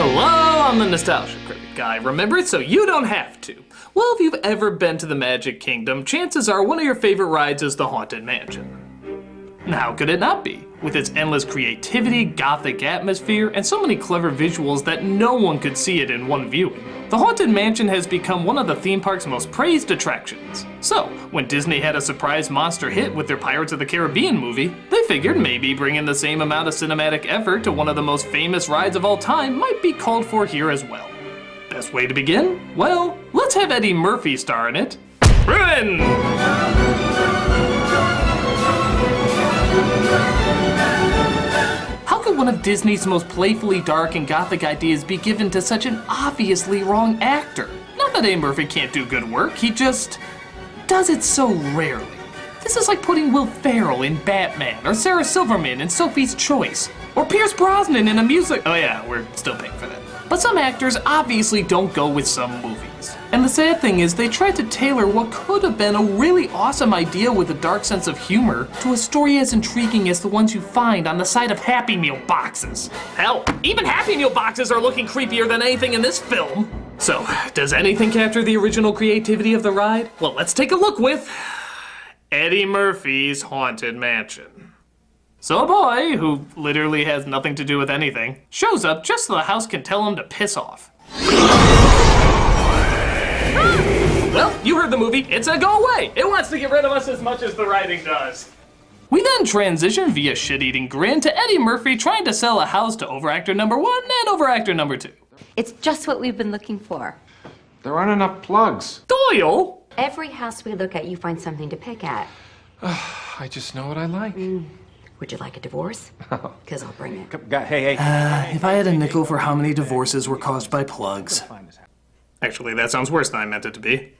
Hello, I'm the Nostalgia Critic guy. Remember it so you don't have to. Well, if you've ever been to the Magic Kingdom, chances are one of your favorite rides is the Haunted Mansion. How could it not be? With its endless creativity, gothic atmosphere, and so many clever visuals that no one could see it in one viewing. The Haunted Mansion has become one of the theme park's most praised attractions. So, when Disney had a surprise monster hit with their Pirates of the Caribbean movie, they figured maybe bringing the same amount of cinematic effort to one of the most famous rides of all time might be called for here as well. Best way to begin? Well, let's have Eddie Murphy star in it. Ruin! How could one of Disney's most playfully dark and gothic ideas be given to such an obviously wrong actor? Not that Eddie Murphy can't do good work, he just does it so rarely. This is like putting Will Ferrell in Batman, or Sarah Silverman in Sophie's Choice, or Pierce Brosnan in a music. Oh yeah, we're still paying for that. But some actors obviously don't go with some movies. And the sad thing is they tried to tailor what could have been a really awesome idea with a dark sense of humor to a story as intriguing as the ones you find on the side of Happy Meal boxes. Hell, even Happy Meal boxes are looking creepier than anything in this film. So, does anything capture the original creativity of the ride? Well, let's take a look with Eddie Murphy's Haunted Mansion. So a boy, who literally has nothing to do with anything, shows up just so the house can tell him to piss off. Well, you heard the movie, it said go away! It wants to get rid of us as much as the writing does. We then transition via shit-eating grin to Eddie Murphy trying to sell a house to overactor number 1 and overactor number 2. It's just what we've been looking for. There aren't enough plugs. Doyle! Every house we look at, you find something to pick at. I just know what I like. Would you like a divorce? Because I'll bring it. Hey. If I had a nickel for how many divorces were caused by plugs. Actually, that sounds worse than I meant it to be.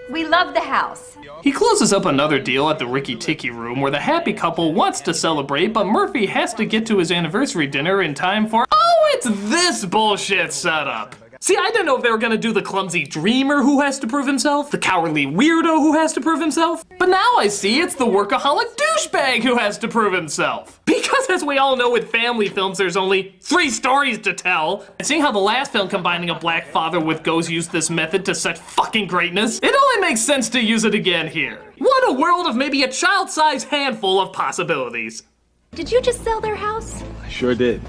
We love the house. He closes up another deal at the Ricky Tikki room where the happy couple wants to celebrate, but Murphy has to get to his anniversary dinner in time for— oh, it's this bullshit setup. See, I didn't know if they were gonna do the clumsy dreamer who has to prove himself, the cowardly weirdo who has to prove himself, but now I see it's the workaholic douchebag who has to prove himself. Because as we all know with family films, there's only 3 stories to tell. And seeing how the last film combining a black father with ghosts used this method to such fucking greatness, it only makes sense to use it again here. What a world of maybe a child-sized handful of possibilities. Did you just sell their house? I sure did.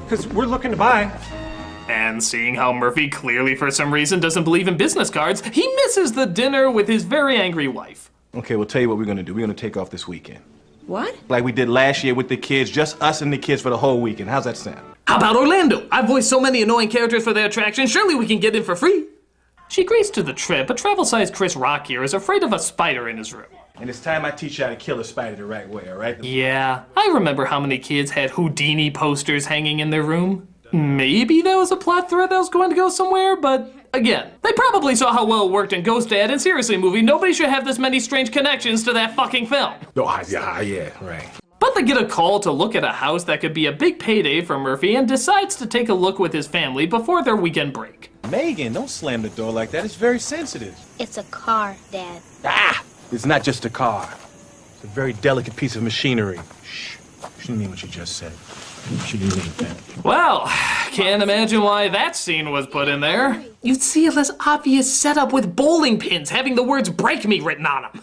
Because we're looking to buy. And seeing how Murphy clearly for some reason doesn't believe in business cards, he misses the dinner with his very angry wife. Okay, we'll tell you what we're gonna do. We're gonna take off this weekend. What? Like we did last year with the kids, just us and the kids for the whole weekend. How's that sound? How about Orlando? I've voiced so many annoying characters for their attraction, surely we can get in for free. She agrees to the trip, but travel-sized Chris Rock here is afraid of a spider in his room. And it's time I teach you how to kill a spider the right way, all right? Yeah, I remember how many kids had Houdini posters hanging in their room. Maybe that was a plot thread that was going to go somewhere, but again, they probably saw how well it worked in Ghost Dad and Seriously Movie. Nobody should have this many strange connections to that fucking film. Oh, yeah, right. But they get a call to look at a house that could be a big payday for Murphy and decides to take a look with his family before their weekend break. Megan, don't slam the door like that. It's very sensitive. It's a car, Dad. Ah! It's not just a car. It's a very delicate piece of machinery. Shh. She didn't mean what you just said. She didn't mean that. Well, can't imagine why that scene was put in there. You'd see a less obvious setup with bowling pins having the words "break me" written on them.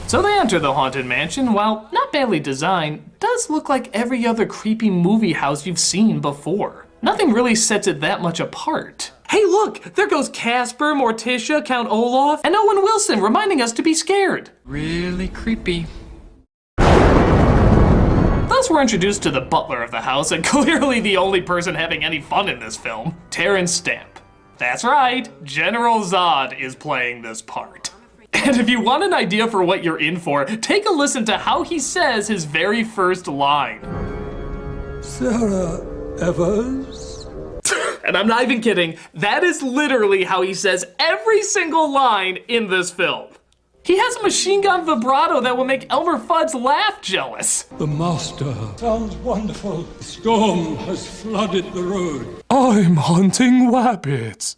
So they enter the Haunted Mansion, while not badly designed, does look like every other creepy movie house you've seen before. Nothing really sets it that much apart. Hey look, there goes Casper, Morticia, Count Olaf, and Owen Wilson reminding us to be scared. Really creepy. Thus we're introduced to the butler of the house, and clearly the only person having any fun in this film, Terrence Stamp. That's right, General Zod is playing this part. And if you want an idea for what you're in for, take a listen to how he says his very first line. Sarah Evers? And I'm not even kidding, that is literally how he says every single line in this film. He has a machine gun vibrato that will make Elmer Fudd's laugh jealous. The master. Sounds wonderful. The storm has flooded the road. I'm hunting rabbits.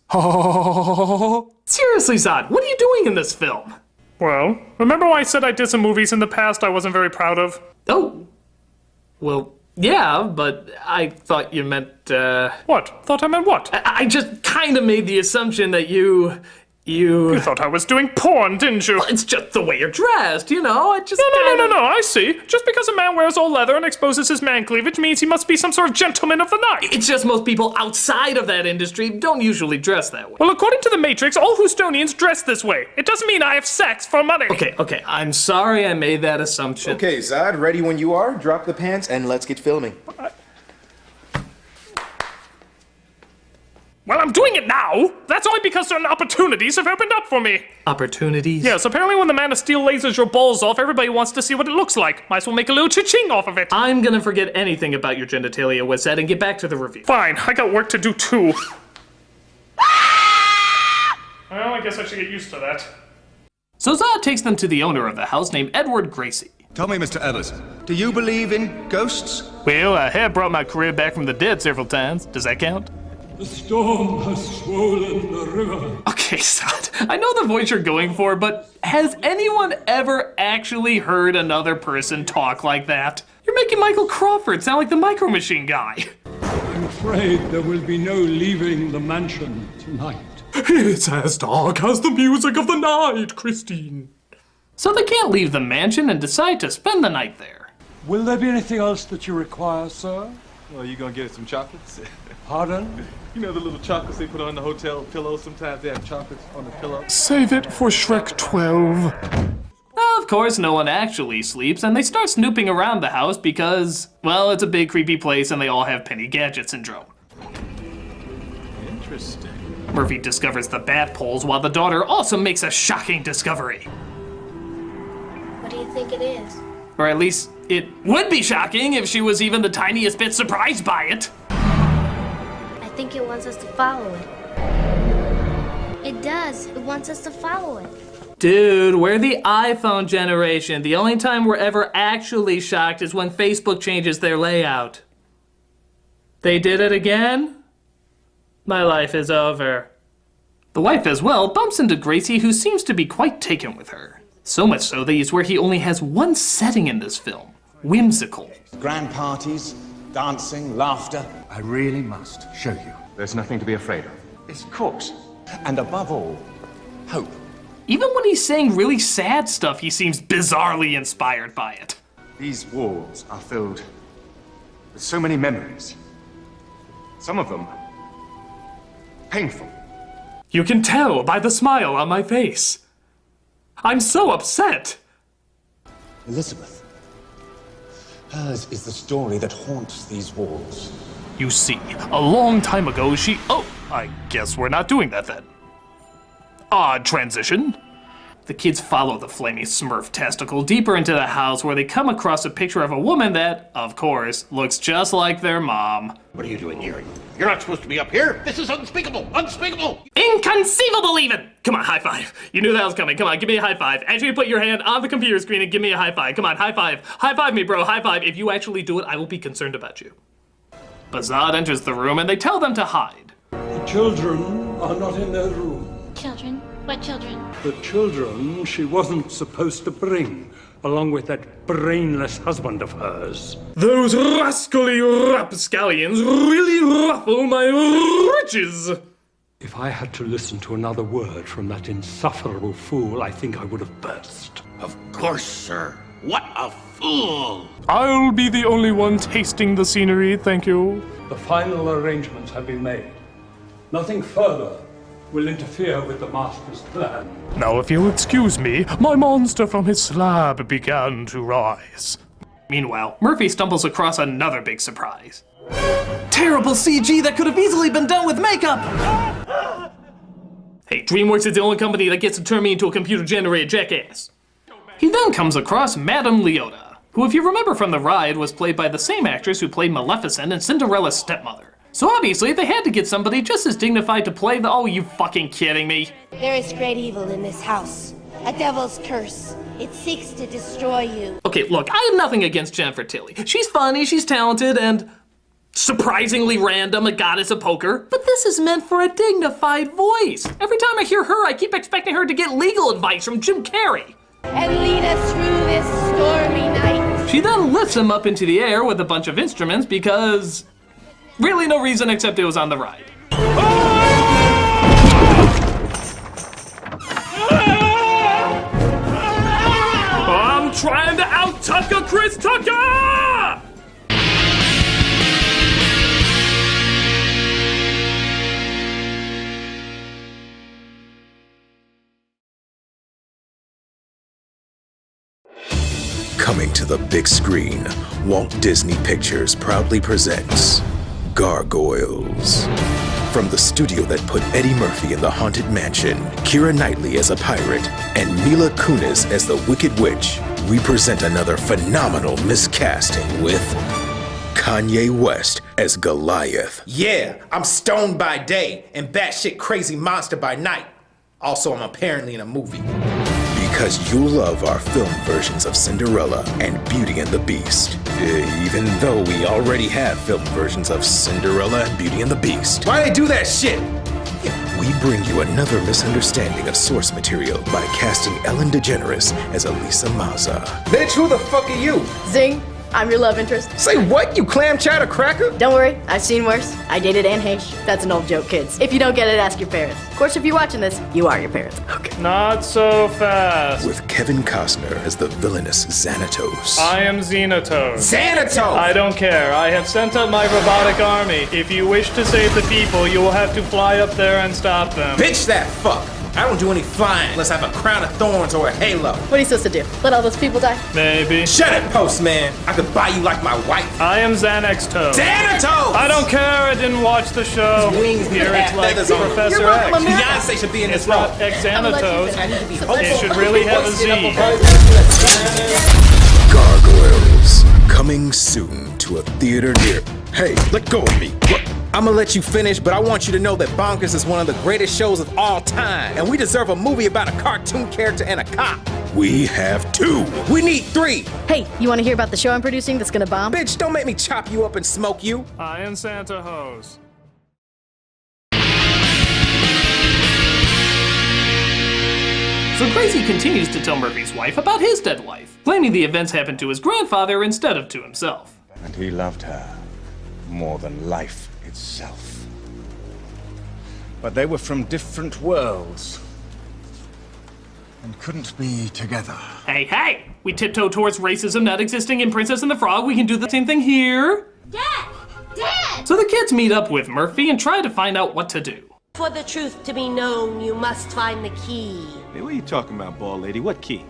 Seriously, Zod, what are you doing in this film? Well, remember when I said I did some movies in the past I wasn't very proud of? Oh. Well, Yeah, but I thought you meant, What? Thought I meant what? I just kind of made the assumption that you... You thought I was doing porn, didn't you? Well, it's just the way you're dressed, you know? I just No, I see. Just because a man wears all leather and exposes his man cleavage means he must be some sort of gentleman of the night. It's just most people outside of that industry don't usually dress that way. Well, according to the Matrix, all Houstonians dress this way. It doesn't mean I have sex for money. Okay, I'm sorry I made that assumption. Okay, Zod, ready when you are. Drop the pants and let's get filming. Well, I'm doing it now. That's only because certain opportunities have opened up for me. Opportunities? Yes, apparently when the Man of Steel lasers your balls off, everybody wants to see what it looks like. Might as well make a little cha-ching off of it. I'm gonna forget anything about your genitalia, Wissette, and get back to the review. Fine, I got work to do too. Well, I guess I should get used to that. So Zod takes them to the owner of the house named Edward Gracie. Tell me, Mr. Evers, do you believe in ghosts? Well, I have brought my career back from the dead several times. Does that count? The storm has swollen the river. Okay, Zod, I know the voice you're going for, but has anyone ever actually heard another person talk like that? You're making Michael Crawford sound like the Micro Machine guy. I'm afraid there will be no leaving the mansion tonight. It's as dark as the music of the night, Christine. So they can't leave the mansion and decide to spend the night there. Will there be anything else that you require, sir? Well, you gonna get some chocolates? Pardon? You know the little chocolates they put on the hotel pillows? Sometimes they have chocolates on the pillow. Save it for Shrek 12. Of course, no one actually sleeps, and they start snooping around the house because, well, it's a big creepy place and they all have Penny Gadget syndrome. Interesting. Murphy discovers the bat poles while the daughter also makes a shocking discovery. What do you think it is? Or at least, it would be shocking if she was even the tiniest bit surprised by it. I think it wants us to follow it. It does. It wants us to follow it. Dude, we're the iPhone generation. The only time we're ever actually shocked is when Facebook changes their layout. They did it again? My life is over. The wife as well bumps into Gracie, who seems to be quite taken with her. So much so that you swear he only has one setting in this film. Whimsical. Grand parties, dancing, laughter. I really must show you. There's nothing to be afraid of. It's cooked. And above all, hope. Even when he's saying really sad stuff, he seems bizarrely inspired by it. These walls are filled with so many memories. Some of them painful. You can tell by the smile on my face. I'm so upset. Elizabeth, hers is the story that haunts these walls. You see, a long time ago she... Oh, I guess we're not doing that then. Odd transition. The kids follow the flaming Smurf testicle deeper into the house where they come across a picture of a woman that, of course, looks just like their mom. What are you doing here? You're not supposed to be up here. This is unspeakable. Unspeakable. Inconceivable even. Come on, high five. You knew that was coming. Come on, give me a high five. Actually, put your hand on the computer screen and give me a high five. Come on, high five. High five me, bro. High five. If you actually do it, I will be concerned about you. Bazad enters the room and they tell them to hide. The children are not in their room. Children? What children? The children she wasn't supposed to bring, along with that brainless husband of hers. Those rascally rapscallions really ruffle my riches. If I had to listen to another word from that insufferable fool, I think I would have burst. Of course, sir. What a fool. I'll be the only one tasting the scenery, thank you. The final arrangements have been made. Nothing further will interfere with the master's plan. Now, if you'll excuse me, my monster from his slab began to rise. Meanwhile, Murphy stumbles across another big surprise. Terrible CG that could have easily been done with makeup! Hey, DreamWorks is the only company that gets to turn me into a computer-generated jackass. He then comes across Madame Leota, who, if you remember from the ride, was played by the same actress who played Maleficent and Cinderella's stepmother. So obviously, they had to get somebody just as dignified to play the— oh, you fucking kidding me? There is great evil in this house. A devil's curse. It seeks to destroy you. Okay, look, I have nothing against Jennifer Tilly. She's funny, she's talented, and surprisingly random, a goddess of poker. But this is meant for a dignified voice. Every time I hear her, I keep expecting her to get legal advice from Jim Carrey. And lead us through this stormy night. She then lifts him up into the air with a bunch of instruments because really no reason except it was on the ride. I'm trying to out-Tucker Chris Tucker! Coming to the big screen, Walt Disney Pictures proudly presents Gargoyles. From the studio that put Eddie Murphy in the Haunted Mansion, Keira Knightley as a pirate, and Mila Kunis as the Wicked Witch, we present another phenomenal miscasting with Kanye West as Goliath. Yeah, I'm stoned by day and batshit crazy monster by night. Also, I'm apparently in a movie. Because you love our film versions of Cinderella and Beauty and the Beast. Even though we already have film versions of Cinderella and Beauty and the Beast. Why they do that shit? We bring you another misunderstanding of source material by casting Ellen DeGeneres as Elisa Maza. Bitch, who the fuck are you? Zing, I'm your love interest. Say what, you clam chowder cracker? Don't worry, I've seen worse. I dated Anne Heche. That's an old joke, kids. If you don't get it, ask your parents. Of course, if you're watching this, you are your parents. Okay. Not so fast. With Kevin Costner as the villainous Xanatos. I am Xanatos. Xanatos! I don't care. I have sent up my robotic army. If you wish to save the people, you will have to fly up there and stop them. Bitch that fuck! I don't do any flying unless I have a crown of thorns or a halo. What are you supposed to do? Let all those people die? Maybe. Shut it, Postman! I could buy you like my wife. I am Xanax Toad. Xanatos! I don't care. I didn't watch the show. His wings Here it's like feathers on them. Professor You're X. welcome, Beyonce should be in this role. It's not Xanatos. I need to be It should really have a Z. Gargoyles. Coming soon to a theater near... Hey, let go of me. What? I'm gonna let you finish, but I want you to know that Bonkers is one of the greatest shows of all time, and we deserve a movie about a cartoon character and a cop. We have 2. We need 3. Hey, you want to hear about the show I'm producing that's gonna bomb? Bitch, don't make me chop you up and smoke you. I am Santa Hose. So Crazy continues to tell Murphy's wife about his dead wife, claiming the events happened to his grandfather instead of to himself. And he loved her more than life itself. But they were from different worlds and couldn't be together. Hey, hey! We tiptoe towards racism not existing in Princess and the Frog. We can do the same thing here. Dad! Dad! So the kids meet up with Murphy and try to find out what to do. For the truth to be known, you must find the key. Hey, what are you talking about, bald lady? What key?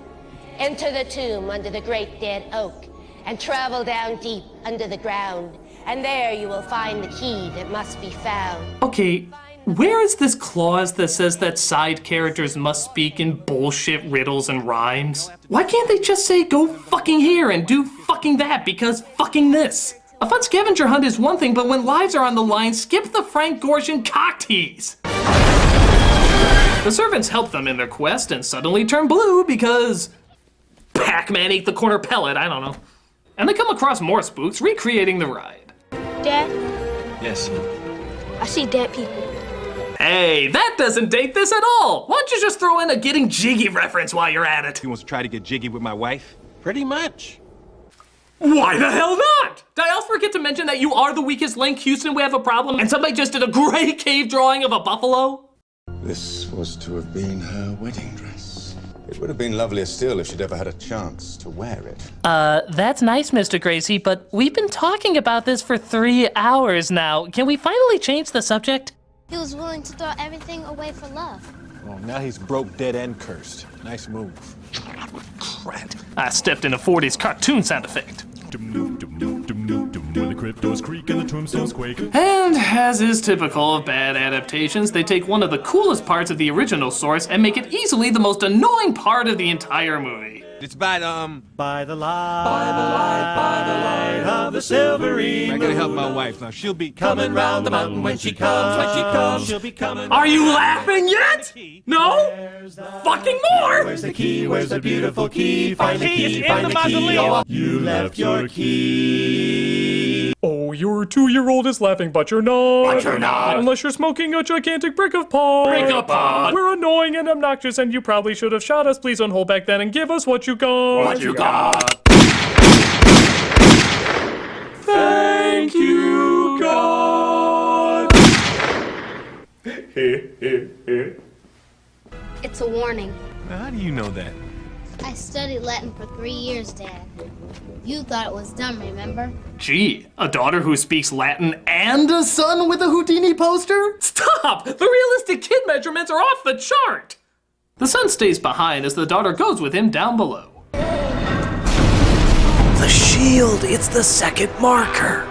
Enter the tomb under the great dead oak and travel down deep under the ground. And there you will find the key that must be found. Okay, where is this clause that says that side characters must speak in bullshit riddles and rhymes? Why can't they just say go fucking here and do fucking that because fucking this? A fun scavenger hunt is one thing, but when lives are on the line, skip the Frank Gorshin cock tease. The servants help them in their quest and suddenly turn blue because Pac-Man ate the corner pellet, I don't know. And they come across more spooks recreating the ride. Dad, Yes. I see dead people. Hey, that doesn't date this at all! Why don't you just throw in a getting jiggy reference while you're at it? He wants to try to get jiggy with my wife? Pretty much. Why the hell not? Did I also forget to mention that you are the weakest link? Houston, we have a problem, and somebody just did a great cave drawing of a buffalo? This was to have been her wedding dress. It would have been lovelier still if she'd ever had a chance to wear it. That's nice, Mr. Gracie, but we've been talking about this for 3 hours now. Can we finally change the subject? He was willing to throw everything away for love. Well, now he's broke, dead, and cursed. Nice move. Crap. I stepped in a 40s cartoon sound effect. When the cryptos creak and the tombstones quake. And as is typical of bad adaptations, they take one of the coolest parts of the original source and make it easily the most annoying part of the entire movie. It's by By the light of the silvery I gotta help my wife now. She'll be coming round the mountain when she comes, she'll be coming. Are you laughing yet? No? Fucking more! Where's the key? Where's the beautiful key? Find the key, It's find in the the key. mausoleum. Oh, you left your key. Oh, your 2-year-old is laughing, but you're not. But you're not. Unless you're smoking a gigantic brick of pot. Brick of pot. We're annoying and obnoxious, and you probably should have shot us. Please don't hold back then and give us what you got. What you got? Thank you, God. It's a warning. How do you know that? I studied Latin for 3 years, Dad. You thought it was dumb, remember? Gee, a daughter who speaks Latin and a son with a Houdini poster? Stop! The realistic kid measurements are off the chart! The son stays behind as the daughter goes with him down below. The shield, it's the second marker.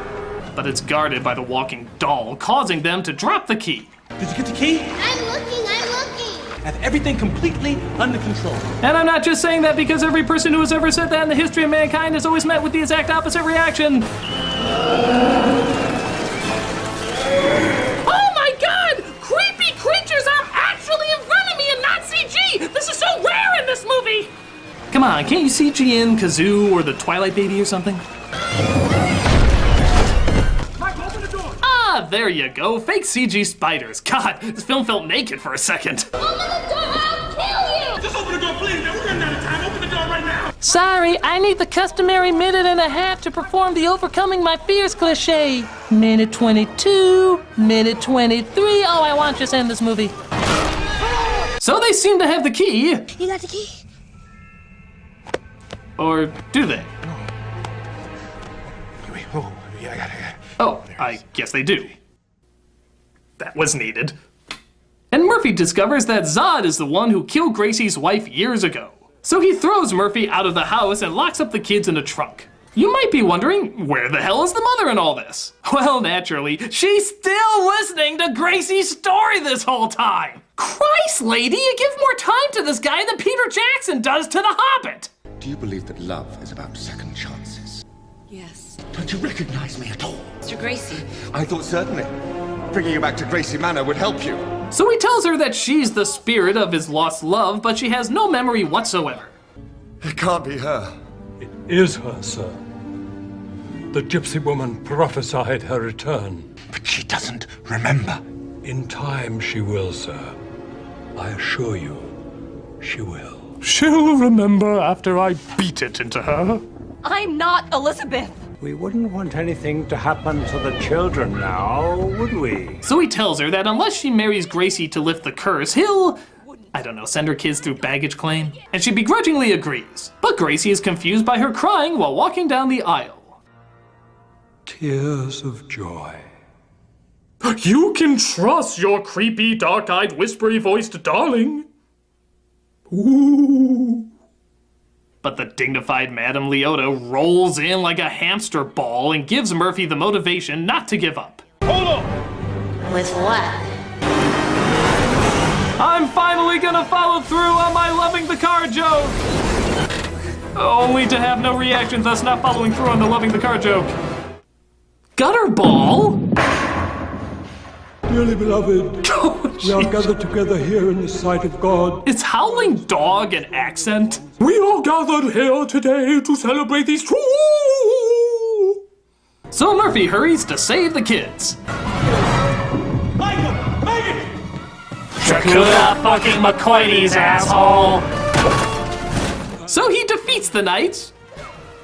But it's guarded by the walking doll, causing them to drop the key. Did you get the key? I'm looking. I have everything completely under control. And I'm not just saying that because every person who has ever said that in the history of mankind has always met with the exact opposite reaction. Oh my God! Creepy creatures are actually in front of me and not CG! This is so rare in this movie! Come on, can't you CG in Kazoo or the Twilight Baby or something? Ah, there you go. Fake CG spiders. God, this film felt naked for a second. Open the door, I'll kill you! Just open the door, please, man. We're running out of time. Open the door right now. Sorry, I need the customary minute and a half to perform the overcoming my fears cliche. Minute 22, minute 23. Oh, I want to just end this movie. So they seem to have the key. You got the key? Or do they? Wait, oh, yeah, I got it. Oh, I guess they do. That was needed. And Murphy discovers that Zod is the one who killed Gracie's wife years ago. So he throws Murphy out of the house and locks up the kids in a trunk. You might be wondering, where the hell is the mother in all this? Well, naturally, she's still listening to Gracie's story this whole time. Christ, lady, you give more time to this guy than Peter Jackson does to The Hobbit. Do you believe that love is about second chances? Yes. Don't you recognize me at all? Mr. Gracie. I thought certainly bringing you back to Gracie Manor would help you. So he tells her that she's the spirit of his lost love, but she has no memory whatsoever. It can't be her. It is her, sir. The gypsy woman prophesied her return. But she doesn't remember. In time she will, sir. I assure you, she will. She'll remember after I beat it into her. I'm not Elizabeth. We wouldn't want anything to happen to the children now, would we? So he tells her that unless she marries Gracie to lift the curse, he'll, I don't know, send her kids through baggage claim. And she begrudgingly agrees. But Gracie is confused by her crying while walking down the aisle. Tears of joy. You can trust your creepy, dark-eyed, whispery-voiced darling. Ooh. But the dignified Madame Leota rolls in like a hamster ball and gives Murphy the motivation not to give up. Hold on. With what? I'm finally gonna follow through on my loving the car joke. Only to have no reaction, thus not following through on the loving the car joke. Gutter ball? Dearly beloved, we are gathered together here in the sight of God. Is howling dog an accent? We are gathered here today to celebrate these true. So Murphy hurries to save the kids. Michael, Megan! Dracuda fucking McCoyneys, asshole! So he defeats the knights.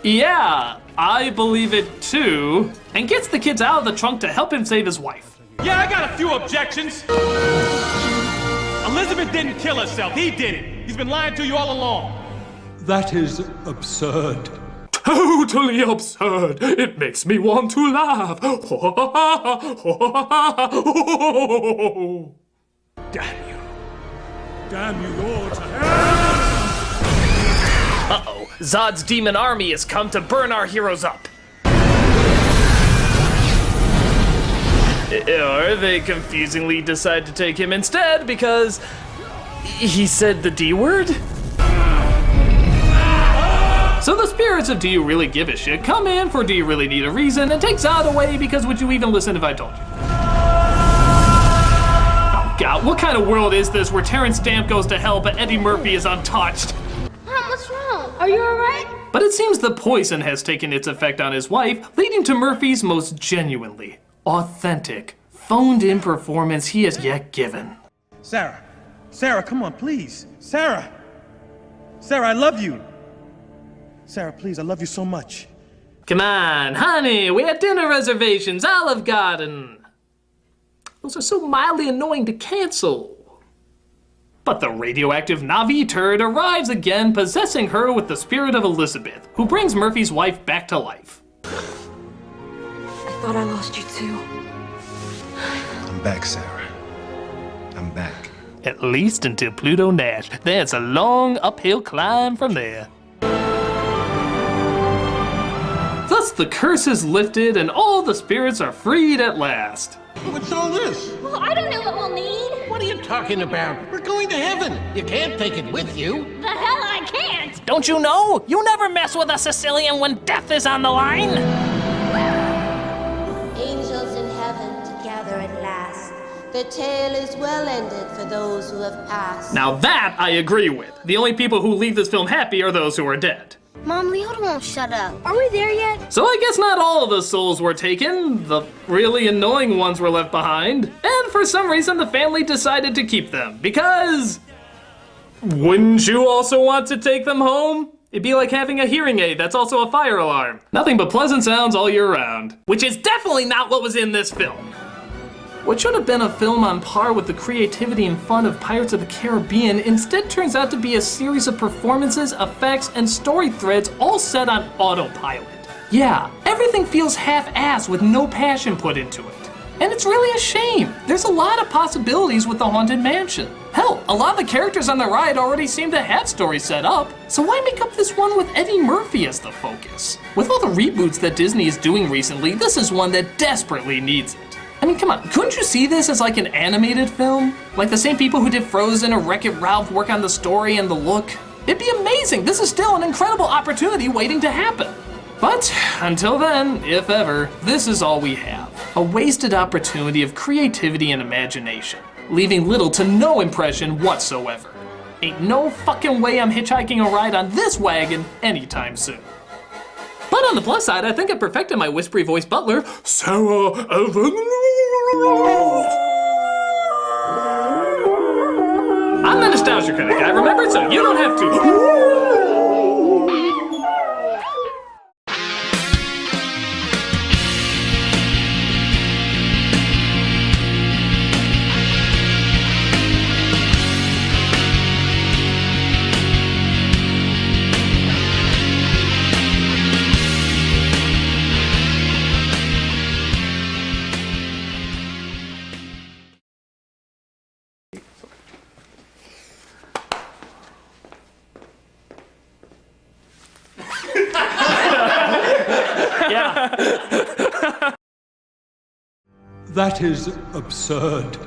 Yeah, I believe it too. And gets the kids out of the trunk to help him save his wife. Yeah, I got a few objections. Elizabeth didn't kill herself. He did it. He's been lying to you all along. That is absurd. Totally absurd. It makes me want to laugh. Damn you. Damn you all to hell! Uh-oh. Zod's demon army has come to burn our heroes up. Or they confusingly decide to take him instead because he said the D word? So the spirits of Do You Really Give a Shit come in for Do You Really Need a Reason and take Zod away because would you even listen if I told you? Oh God, what kind of world is this where Terrence Stamp goes to hell but Eddie Murphy is untouched? Mom, what's wrong? Are you alright? But it seems the poison has taken its effect on his wife, leading to Murphy's most genuinely authentic, phoned-in performance he has yet given. Sarah. Sarah, come on, please. Sarah. Sarah, I love you. Sarah, please, I love you so much. Come on, honey, we had dinner reservations, Olive Garden. Those are so mildly annoying to cancel. But the radioactive Navi turd arrives again, possessing her with the spirit of Elizabeth, who brings Murphy's wife back to life. I thought I lost you too. I'm back, Sarah. I'm back. At least until Pluto Nash. Then it's a long uphill climb from there. Thus the curse is lifted and all the spirits are freed at last. What's all this? Well, I don't know what we'll need. What are you talking about? We're going to heaven. You can't take it with you. The hell I can't. Don't you know? You never mess with a Sicilian when death is on the line. Angels in heaven together at last. The tale is well ended for those who have passed. Now that I agree with. The only people who leave this film happy are those who are dead. Mom, Leota won't shut up. Are we there yet? So I guess not all of the souls were taken. The really annoying ones were left behind. And for some reason the family decided to keep them. Because... wouldn't you also want to take them home? It'd be like having a hearing aid that's also a fire alarm. Nothing but pleasant sounds all year round. Which is definitely not what was in this film. What should have been a film on par with the creativity and fun of Pirates of the Caribbean instead turns out to be a series of performances, effects, and story threads all set on autopilot. Yeah, everything feels half-assed with no passion put into it. And it's really a shame. There's a lot of possibilities with the Haunted Mansion. Hell, a lot of the characters on the ride already seem to have stories set up, so why make up this one with Eddie Murphy as the focus? With all the reboots that Disney is doing recently, this is one that desperately needs it. I mean, come on, couldn't you see this as like an animated film? Like the same people who did Frozen or Wreck-It Ralph work on the story and the look? It'd be amazing. This is still an incredible opportunity waiting to happen. But until then, if ever, this is all we have. A wasted opportunity of creativity and imagination, leaving little to no impression whatsoever. Ain't no fucking way I'm hitchhiking a ride on this wagon anytime soon. But on the plus side, I think I perfected my whispery voice butler, Sarah Evan. I'm the nostalgia critic, I remember, so you don't have to. That is absurd.